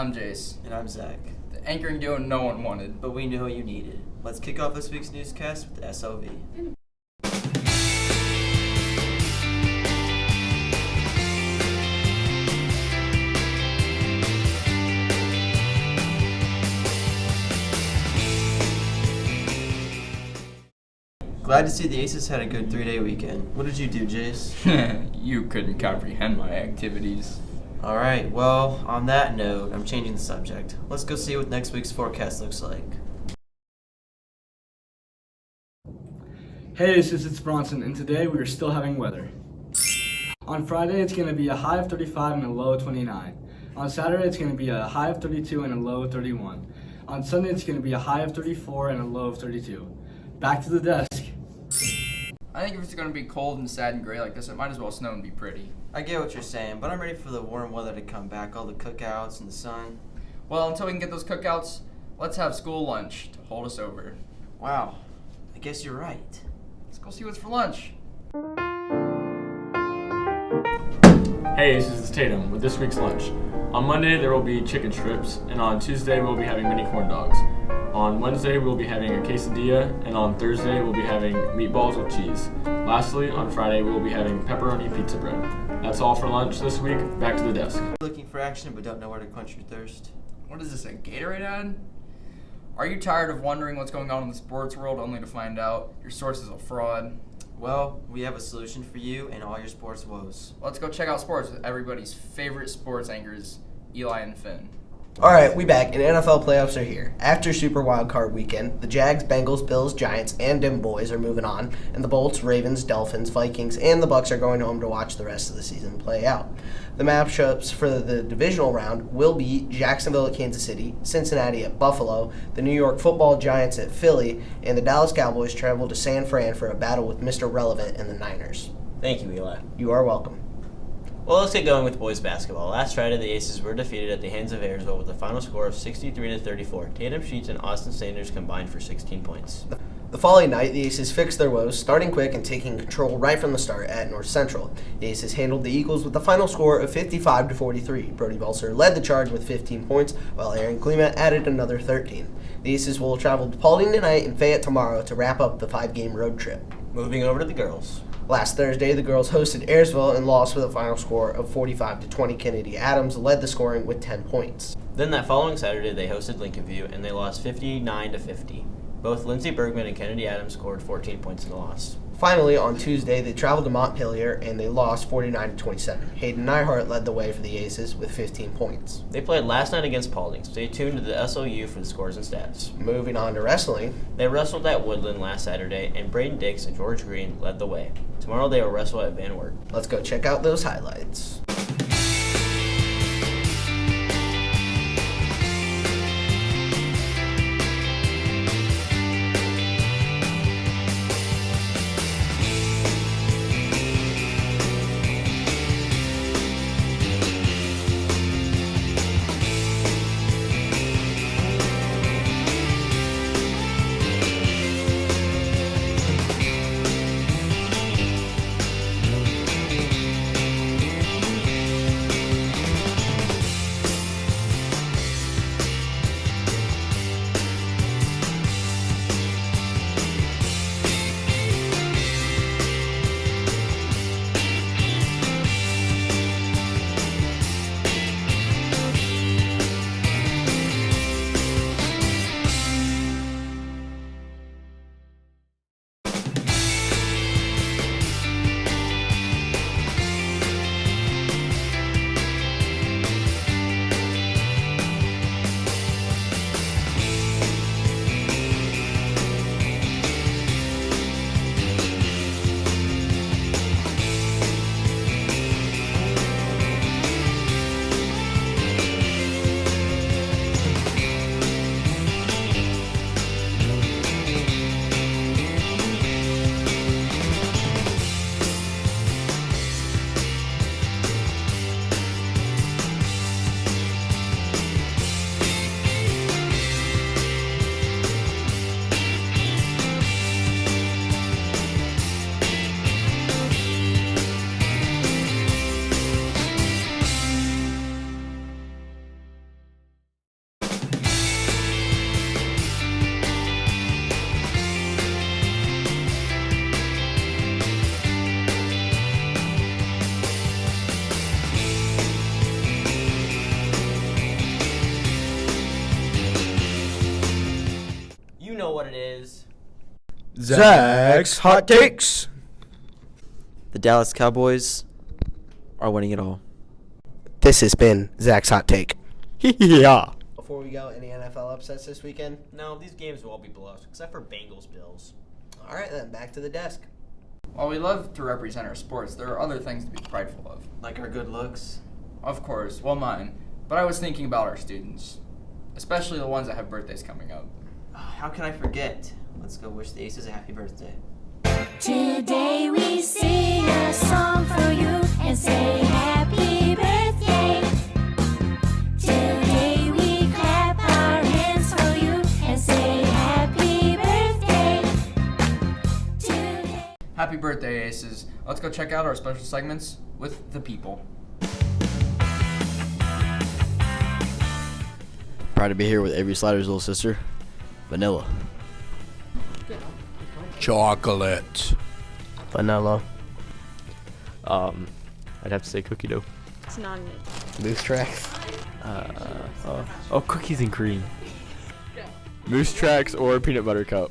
I'm Jace. And I'm Zach. The anchoring duo no one wanted. But we knew you needed. Let's kick off this week's newscast with SLV. Glad to see the Aces had a good 3-day weekend. What did you do, Jace? You couldn't comprehend my activities. Alright, well, on that note, I'm changing the subject. Let's go see what next week's forecast looks like. Hey, it's Bronson, and today we are still having weather. On Friday, it's going to be a high of 35 and a low of 29. On Saturday, it's going to be a high of 32 and a low of 31. On Sunday, it's going to be a high of 34 and a low of 32. Back to the desk. I think if it's going to be cold and sad and gray like this, it might as well snow and be pretty. I get what you're saying, but I'm ready for the warm weather to come back, all the cookouts and the sun. Well, until we can get those cookouts, let's have school lunch to hold us over. Wow, I guess you're right. Let's go see what's for lunch. Hey, this is Tatum with this week's lunch. On Monday, there will be chicken strips, and on Tuesday, we'll be having mini corn dogs. On Wednesday, we'll be having a quesadilla, and on Thursday, we'll be having meatballs with cheese. Lastly, on Friday, we'll be having pepperoni pizza bread. That's all for lunch this week. Back to the desk. Looking for action but don't know where to quench your thirst? What is this, a Gatorade ad? Are you tired of wondering what's going on in the sports world only to find out your source is a fraud? Well, we have a solution for you and all your sports woes. Let's go check out sports with everybody's favorite sports anchors, Eli and Finn. Alright, we back, and NFL playoffs are here. After Super Wildcard Weekend, the Jags, Bengals, Bills, Giants, and Dim Boys are moving on, and the Bolts, Ravens, Dolphins, Vikings, and the Bucks are going home to watch the rest of the season play out. The matchups for the divisional round will be Jacksonville at Kansas City, Cincinnati at Buffalo, the New York Football Giants at Philly, and the Dallas Cowboys travel to San Fran for a battle with Mr. Relevant and the Niners. Thank you, Eli. You are welcome. Well, let's get going with boys basketball. Last Friday, the Aces were defeated at the hands of Ayersville with a final score of 63-34. Tatum Sheets and Austin Sanders combined for 16 points. The following night, the Aces fixed their woes, starting quick and taking control right from the start at North Central. The Aces handled the Eagles with a final score of 55-43. Brody Belser led the charge with 15 points, while Aaron Klima added another 13. The Aces will travel to Paulding tonight and Fayette tomorrow to wrap up the 5-game road trip. Moving over to the girls. Last Thursday, the girls hosted Ayersville and lost with a final score of 45-20. Kennedy Adams led the scoring with 10 points. Then that following Saturday, they hosted Lincoln View, and they lost 59-50. Both Lindsey Bergman and Kennedy Adams scored 14 points in the loss. Finally, on Tuesday, they traveled to Montpelier and they lost 49-27. Hayden Neihart led the way for the Aces with 15 points. They played last night against Paulding. Stay tuned to the SLU for the scores and stats. Moving on to wrestling. They wrestled at Woodland last Saturday, and Braden Dix and George Green led the way. Tomorrow they will wrestle at Van Wert. Let's go check out those highlights. know what it is. Zach's Hot Takes. The Dallas Cowboys are winning it all. This has been Zach's Hot Take. Yeah. Before we go, any NFL upsets this weekend? No, these games will all be blowouts, except for Bengals-Bills. All right, then, back to the desk. While we love to represent our sports, there are other things to be prideful of. Like our good looks. Of course, well, mine. But I was thinking about our students, especially the ones that have birthdays coming up. How can I forget? Let's go wish the Aces a happy birthday. Today we sing a song for you and say happy birthday. Today we clap our hands for you and say happy birthday. Today. Happy birthday, Aces. Let's go check out our special segments with the people. Proud to be here with Avery Slider's little sister, Vanilla. Chocolate. Vanilla. I'd have to say cookie dough. It's non-meat. Moose tracks. Cookies and cream. Moose Tracks or peanut butter cup.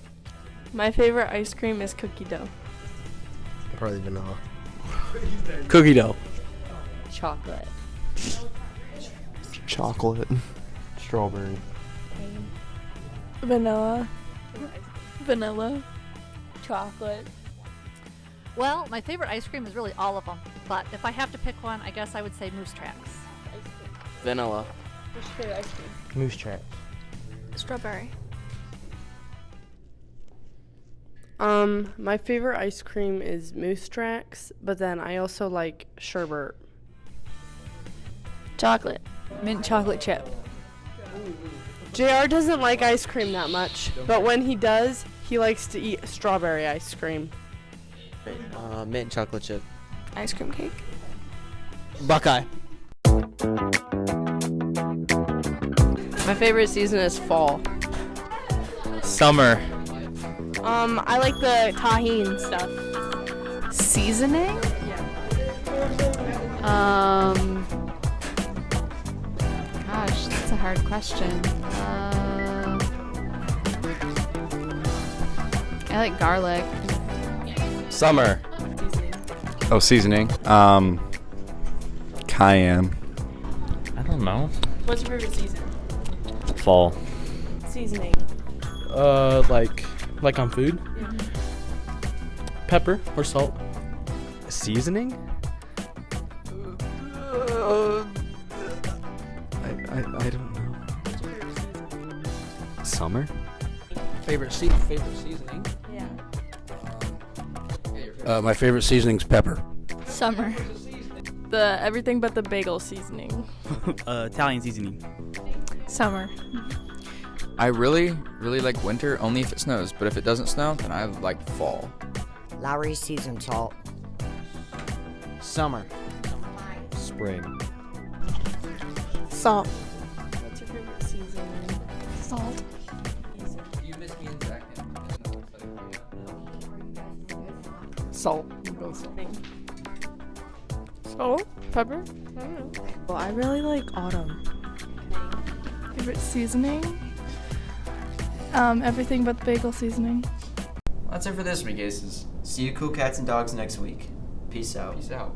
My favorite ice cream is cookie dough. Probably vanilla. Cookie dough. Chocolate. Chocolate. Strawberry. Vanilla. Vanilla. Chocolate. Well, my favorite ice cream is really all of them, but if I have to pick one, I guess I would say Moose Tracks. Vanilla. What's your favorite ice cream? Moose Tracks. Strawberry. My favorite ice cream is Moose Tracks, but then I also like sherbet. Chocolate. Mint chocolate chip. JR doesn't like ice cream that much, but when he does, he likes to eat strawberry ice cream. Mint chocolate chip. Ice cream cake. Buckeye. My favorite season is fall. Summer. I like the tahini stuff. Seasoning? Gosh, that's a hard question. I like garlic. Summer. Oh, seasoning. Cayenne. I don't know. What's your favorite season? Fall. Seasoning. Like on food? Yeah. Pepper or salt? Seasoning? I don't know. Summer? Favorite seasoning? Yeah. My favorite seasoning's pepper. Summer. The everything but the bagel seasoning. Italian seasoning. Summer. I really like winter only if it snows, but if it doesn't snow, then I like fall. Lowry seasoned salt. Summer. Spring. Salt. What's your favorite season? Salt. You missed me in second. Salt. Salt? Pepper? I don't know. Well, I really like autumn. Favorite seasoning? Everything but the bagel seasoning. That's it for this week, Aces. See you cool cats and dogs next week. Peace out. Peace out.